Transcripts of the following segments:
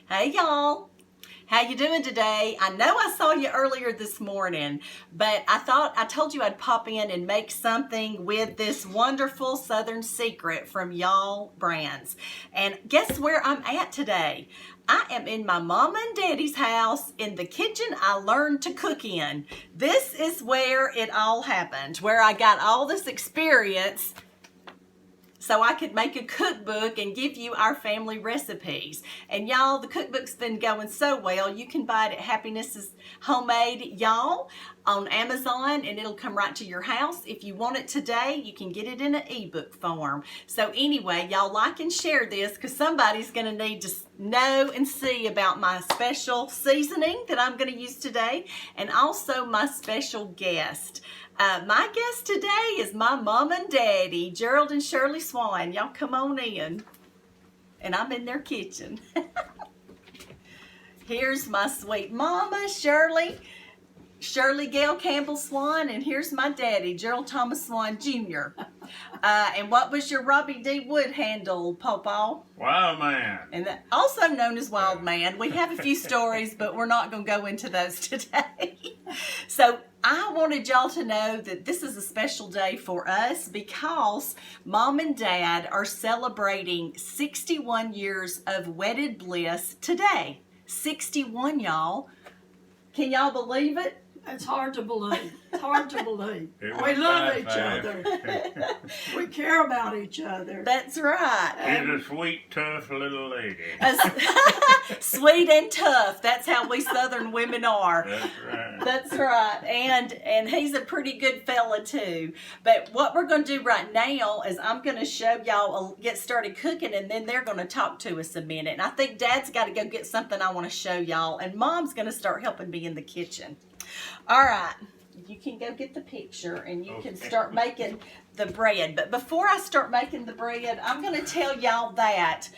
Hey y'all, how you doing today? I know I saw you earlier this morning, but I told you I'd pop in and make something with this wonderful Southern Secret from Y'all Brands. And guess where I'm at today? I am in my Mama and Daddy's house in the kitchen I learned to cook in. This is where it all happened, where I got all this experience so I could make a cookbook and give you our family recipes. And y'all, the cookbook's been going so well. You can buy it at Happiness is Homemade, y'all, on Amazon, and it'll come right to your house. If you want it today, you can get it in an ebook form. So anyway, y'all like and share this because somebody's gonna need to know and see about my special seasoning that I'm gonna use today, and also my special guest. My guest today is my mom and daddy, Gerald and Shirley Swan. Y'all come on in. And I'm in their kitchen. Here's my sweet mama, Shirley Gail Campbell Swan, and here's my daddy, Gerald Thomas Swan Jr. And what was your Robbie D. Wood handle, Pawpaw? Wild Man. And that, also known as Wild Man. We have a few stories, but we're not going to go into those today. So I wanted y'all to know that this is a special day for us because Mom and Dad are celebrating 61 years of wedded bliss today. 61, y'all. Can y'all believe it? It's hard to believe. It's hard to believe. It We was love each fast. other. We care about each other. That's right. She's a sweet, tough little lady. Sweet and tough. That's how we Southern women are. That's right. That's right. And he's a pretty good fella too. But what we're going to do right now is I'm going to show y'all, get started cooking, and then they're going to talk to us a minute. And I think Dad's got to go get something I want to show y'all, and Mom's going to start helping me in the kitchen. All right. You can go get the picture and you can start making the bread. But before I start making the bread, I'm going to tell y'all that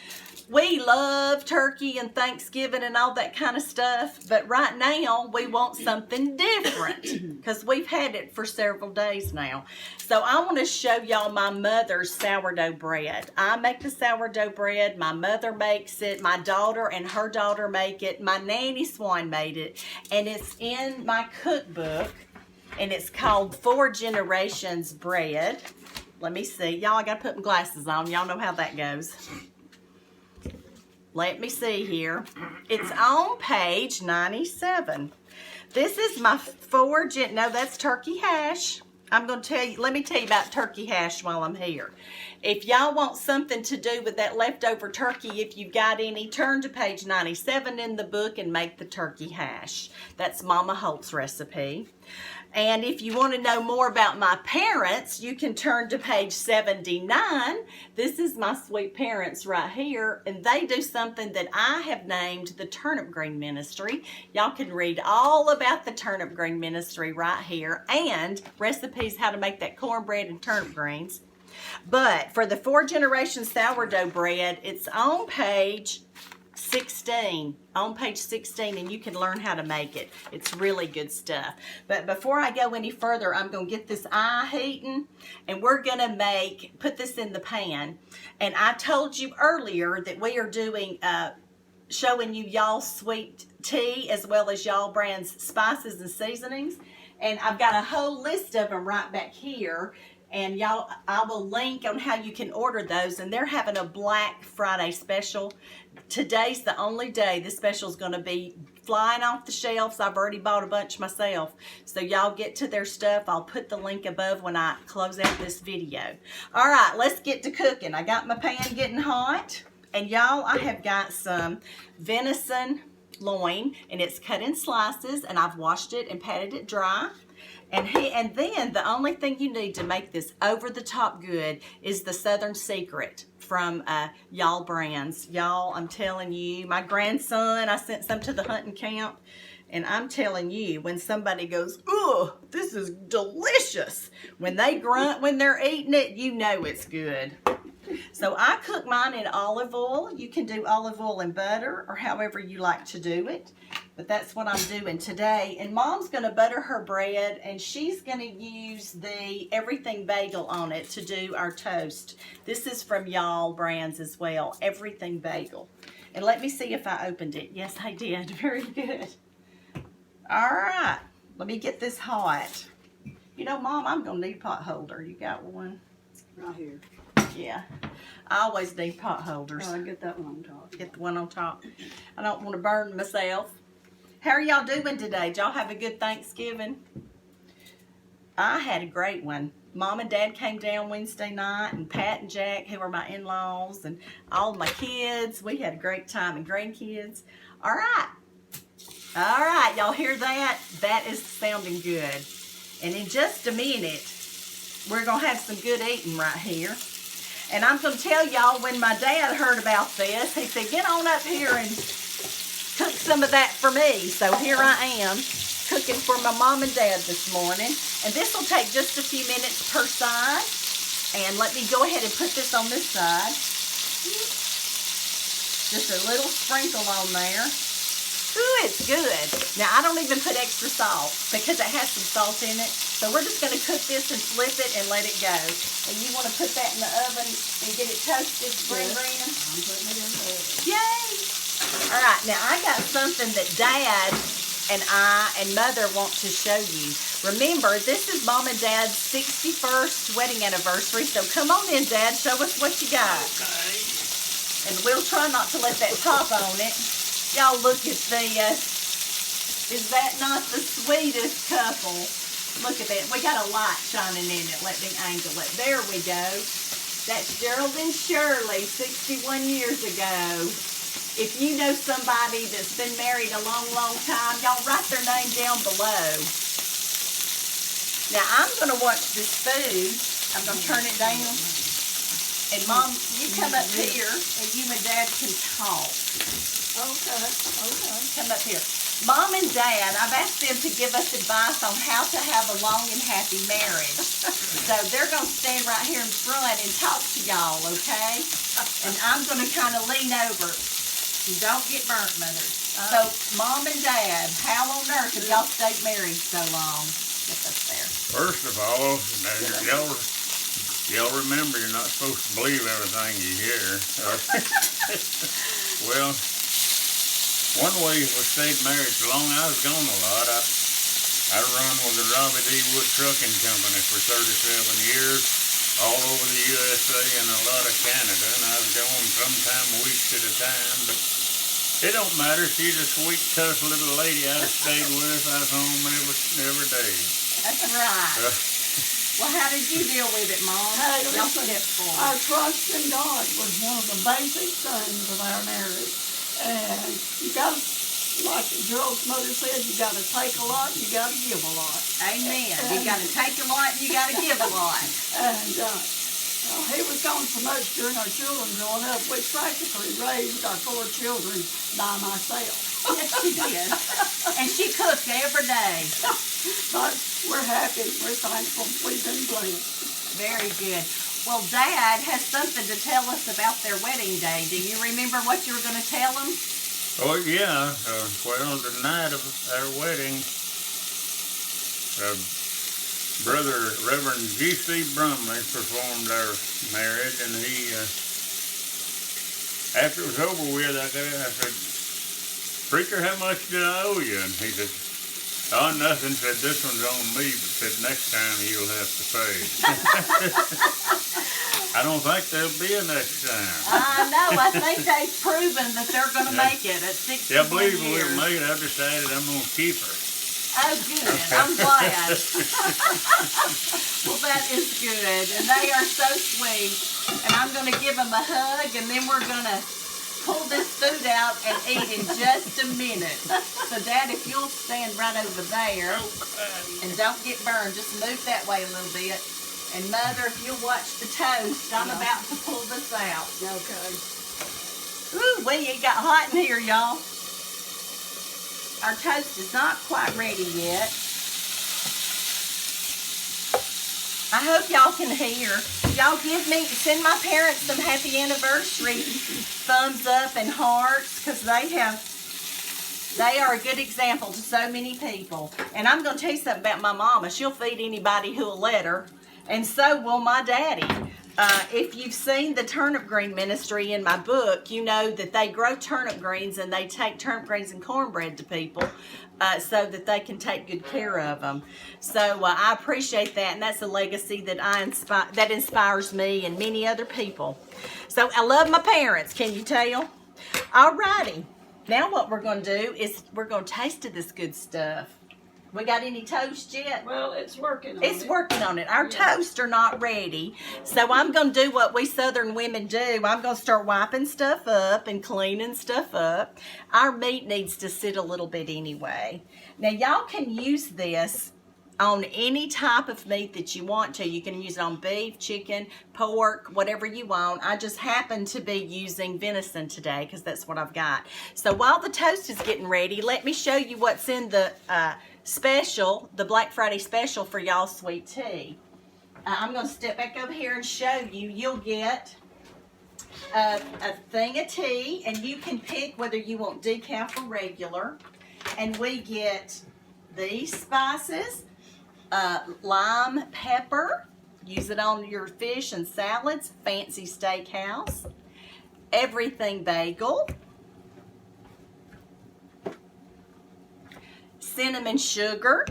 we love turkey and Thanksgiving and all that kind of stuff. But right now, we want something different because we've had it for several days now. So I want to show y'all my mother's sourdough bread. I make the sourdough bread. My mother makes it. My daughter and her daughter make it. My nanny Swan made it. And it's in my cookbook. And it's called 4 Generations Bread. Let me see. Y'all, I got to put my glasses on. Y'all know how that goes. Let me see here. It's on page 97. This is my no, that's turkey hash. I'm going to tell you, let me tell you about turkey hash while I'm here. If y'all want something to do with that leftover turkey, if you've got any, turn to page 97 in the book and make the turkey hash. That's Mama Holt's recipe. And if you want to know more about my parents, you can turn to page 79. This is my sweet parents right here, and they do something that I have named the Turnip Green Ministry. Y'all can read all about the Turnip Green Ministry right here, and recipes how to make that cornbread and turnip greens. But for the 4 Generations sourdough bread, it's on page 16, and you can learn how to make it. It's really good stuff. But before I go any further, I'm going to get this eye heating, and we're going to put this in the pan. And I told you earlier that we are doing, showing you y'all's sweet tea as well as Y'all Brands spices and seasonings. And I've got a whole list of them right back here. And y'all, I will link on how you can order those. And they're having a Black Friday special. Today's the only day this special is going to be flying off the shelves. I've already bought a bunch myself. So y'all get to their stuff. I'll put the link above when I close out this video. All right, let's get to cooking. I got my pan getting hot. And y'all, I have got some venison loin. And it's cut in slices. And I've washed it and patted it dry. And then the only thing you need to make this over the top good is the Southern Secret from Y'all Brands. Y'all, I'm telling you, my grandson, I sent some to the hunting camp, and I'm telling you, when somebody goes, "Ooh, this is delicious," when they grunt when they're eating it, you know it's good. So I cook mine in olive oil. You can do olive oil and butter or however you like to do it. But that's what I'm doing today. And Mom's going to butter her bread, and she's going to use the Everything Bagel on it to do our toast. This is from Y'all Brands as well, Everything Bagel. And let me see if I opened it. Yes, I did. Very good. All right. Let me get this hot. You know, Mom, I'm going to need a pot holder. You got one? Right here. Yeah. I always need pot holders. Oh, I get that one on top. Get the one on top. I don't want to burn myself. How are y'all doing today? Did y'all have a good Thanksgiving? I had a great one. Mom and Dad came down Wednesday night, and Pat and Jack, who are my in-laws, and all my kids. We had a great time, and grandkids. All right. All right, y'all hear that? That is sounding good. And in just a minute, we're going to have some good eating right here. And I'm going to tell y'all, when my dad heard about this, he said, get on up here and cook some of that for me. So here I am, cooking for my mom and dad this morning. And this will take just a few minutes per side. And let me go ahead and put this on this side. Just a little sprinkle on there. Ooh, it's good. Now, I don't even put extra salt because it has some salt in it. So we're just going to cook this and flip it and let it go. And you want to put that in the oven and get it toasted, green. I'm putting it in the oven. Yay! All right, now I got something that Dad and I and Mother want to show you. Remember, this is Mom and Dad's 61st wedding anniversary. So come on in, Dad. Show us what you got. Okay. And we'll try not to let that top on it. Y'all look at the, is that not the sweetest couple? Look at that. We got a light shining in it. Let me angle it. There we go. That's Gerald and Shirley, 61 years ago. If you know somebody that's been married a long, long time, y'all write their name down below. Now, I'm going to watch this food. I'm going to turn it down. And Mom, you come up here and you and Dad can talk. Okay. Come up here. Mom and Dad, I've asked them to give us advice on how to have a long and happy marriage. So they're going to stand right here in front and talk to y'all, okay? And I'm going to kind of lean over. You don't get burnt, Mother. So, Mom and Dad, how on earth have y'all stayed married so long? Get up there. First of all, y'all remember you're not supposed to believe everything you hear. Well, one way we stayed married so long, I was gone a lot. I run with the Robbie D. Wood Trucking Company for 37 years, all over the USA and a lot of Canada, and I was gone sometime weeks at a time, but it don't matter. She's a sweet, tough little lady. I'd have stayed with us. I was home every day. That's right. Well, how did you deal with it, Mom? Hey, Y'all listen, step forward. our trust in God was one of the basic things of our marriage. And you got to, like Gerald's mother said, you got to take a lot, you got to give a lot. Amen. You got to take a lot and you got to give a lot. And he was gone so much during our children growing up, we practically raised our 4 children by myself. Yes, she did. And she cooked every day. But we're happy, we're thankful, we've been blessed. Very good. Well, Dad has something to tell us about their wedding day. Do you remember what you were going to tell them? Oh, yeah. Well, the night of our wedding, Brother Reverend G.C. Brumley performed our marriage, and he, after it was over with, I said, Preacher, how much did I owe you? And he said, oh, nothing. Said, this one's on me, but said, next time you'll have to pay. I don't think there'll be a next time. I know. I think they've proven that they're going to make it at 61 Yeah, I believe years. we'll make it. I've decided I'm going to keep her. Oh, good. I'm glad. Well, that is good. And they are so sweet. And I'm going to give them a hug, and then we're going to pull this food out and eat in just a minute. So, Dad, if you'll stand right over there and don't get burned, just move that way a little bit. And Mother, if you'll watch the toast, I'm about to pull this out. Okay. Ooh, it got hot in here, y'all. Our toast is not quite ready yet. I hope y'all can hear. Y'all send my parents some happy anniversary thumbs up and hearts, because they are a good example to so many people. And I'm going to tell you something about my mama. She'll feed anybody who'll let her. And so will my daddy. If you've seen the turnip green ministry in my book, you know that they grow turnip greens and they take turnip greens and cornbread to people so that they can take good care of them. So I appreciate that, and that's a legacy that that inspires me and many other people. So I love my parents, can you tell? Alrighty, now what we're going to do is we're going to taste of this good stuff. We got any toast yet? Well, it's working on It's it. working on it. Our toasts are not ready. So I'm going to do what we Southern women do. I'm going to start wiping stuff up and cleaning stuff up. Our meat needs to sit a little bit anyway. Now, y'all can use this on any type of meat that you want to. You can use it on beef, chicken, pork, whatever you want. I just happen to be using venison today because that's what I've got. So while the toast is getting ready, let me show you what's in the special, the Black Friday special for y'all sweet tea. I'm going to step back over here and show you. You'll get a thing of tea, and you can pick whether you want decaf or regular. And we get these spices, lime pepper, use it on your fish and salads, fancy steakhouse, everything bagel, cinnamon sugar,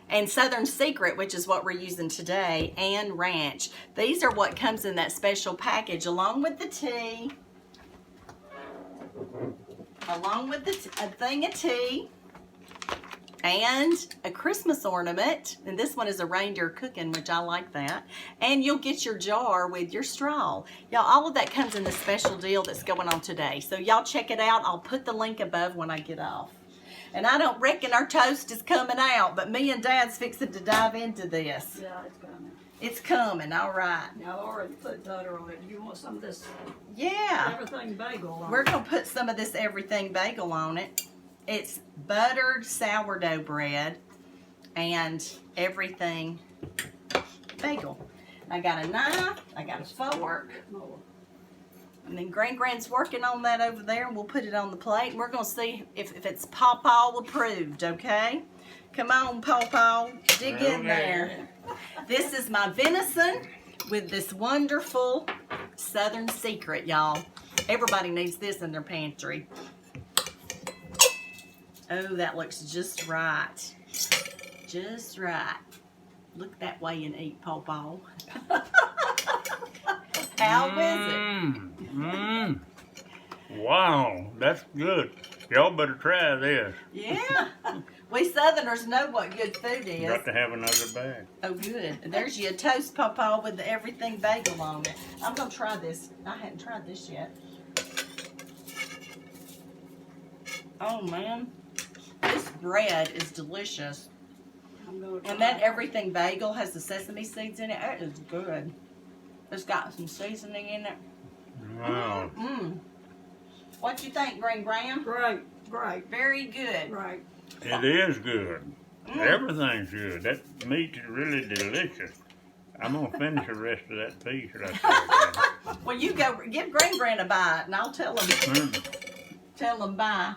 and Southern Secret, which is what we're using today, and ranch. These are what comes in that special package, along with the tea, along with a thing of tea, and a Christmas ornament. And this one is a reindeer cooking, which I like that. And you'll get your jar with your straw. Y'all, all of that comes in the special deal that's going on today. So y'all check it out. I'll put the link above when I get off. And I don't reckon our toast is coming out, but me and Dad's fixing to dive into this. Yeah, it's coming. It's coming, all right. Now, I already put butter on it. You want some of this Yeah. everything bagel on We're it? going to put some of this everything bagel on it. It's buttered sourdough bread and everything bagel. I got a knife, I got a fork, Oh, and then Grand's working on that over there, and we'll put it on the plate. And we're going to see if it's Pawpaw approved, okay? Come on, Pawpaw, dig in there. This is my venison with this wonderful Southern Secret, y'all. Everybody needs this in their pantry. Oh, that looks just right. Just right. Look that way and eat, Pawpaw. How is it? Wow, that's good. Y'all better try this. Yeah. We Southerners know what good food is. Got to have another bag. Oh, good. And there's your toast, Pawpaw, with the everything bagel on it. I'm going to try this. I hadn't tried this yet. Oh, man. This bread is delicious. I'm gonna And try that everything bagel has the sesame seeds in it. That is good. It's got some seasoning in it. Wow. What you think, Graham? Great, Very good. great. It is good. Everything's good. That meat is really delicious. I'm going to finish the rest of that piece right there. Well, you go give Gran a bite, and I'll tell him. Tell him bye.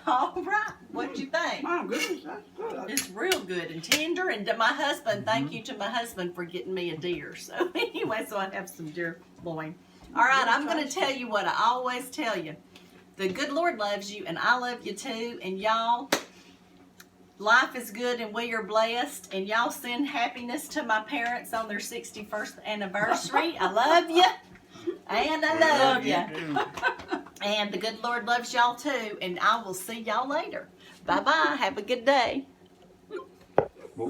All right. What you think? My goodness, that's good. It's real good and tender. And to my husband, thank you to my husband for getting me a deer. So anyway, so I have some deer loin. All right, I'm going to tell you what I always tell you. The good Lord loves you, and I love you too. And y'all, life is good, and we are blessed. And y'all send happiness to my parents on their 61st anniversary. I love you, and I love you. And the good Lord loves y'all too. And I will see y'all later. Bye-bye. Have a good day. Boy,